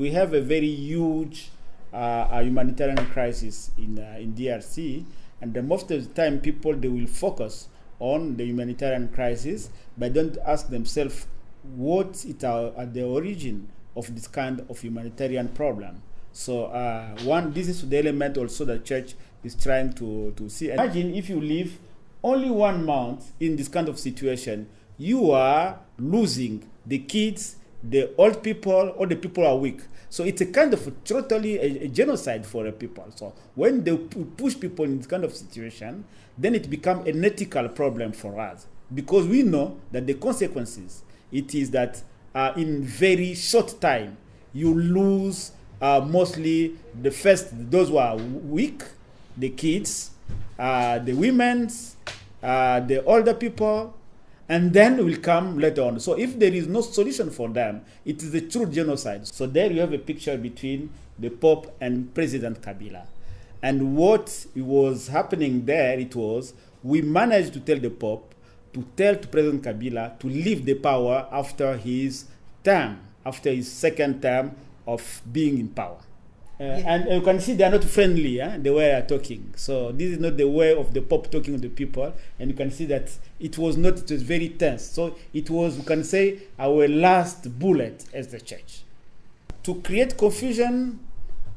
We have a very huge humanitarian crisis in DRC, and most of the time people they will focus on the humanitarian crisis, but don't ask themselves what is at the origin of this kind of humanitarian problem. So this is the element also the church is trying to see. Imagine if you live only 1 month in this kind of situation, you are losing the kids, the old people, or the people are weak. So it's a kind of totally a genocide for the people. So when they push people in this kind of situation, then it becomes an ethical problem for us, because we know that the consequences, it is that in very short time, you lose mostly those who are weak, the kids, the women, the older people, and then will come later on. So if there is no solution for them, it is a true genocide. So there you have a picture between the Pope and President Kabila. And what was happening there, it was, we managed to tell the Pope, to President Kabila to leave the power after his term, after his second term of being in power. And you can see they are not friendly, the way they are talking. So this is not the way of the Pope talking to the people. And you can see that it was very tense. So it was, you can say, our last bullet as the church. To create confusion,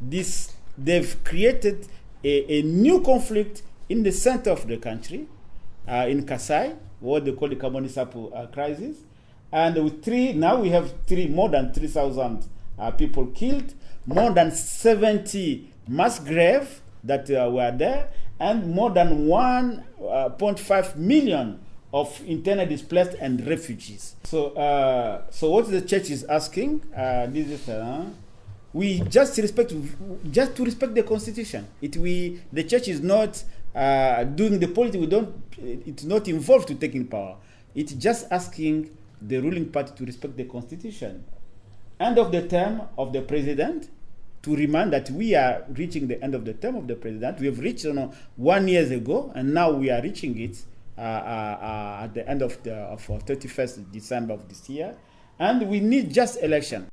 they've created a new conflict in the center of the country, in Kasai, what they call the Kamonyi-Sapu crisis. And now we have more than 3,000 people killed, more than 70 mass graves that were there, and more than 1.5 million of internally displaced and refugees. So what the church is asking, we just to respect the constitution. The church is not doing the politics. It's not involved to taking power. It's just asking the ruling party to respect the constitution. End of the term of the president, to remind that we are reaching the end of the term of the president. We have reached 1 year ago, and now we are reaching it at the end of 31st December of this year. And we need just election.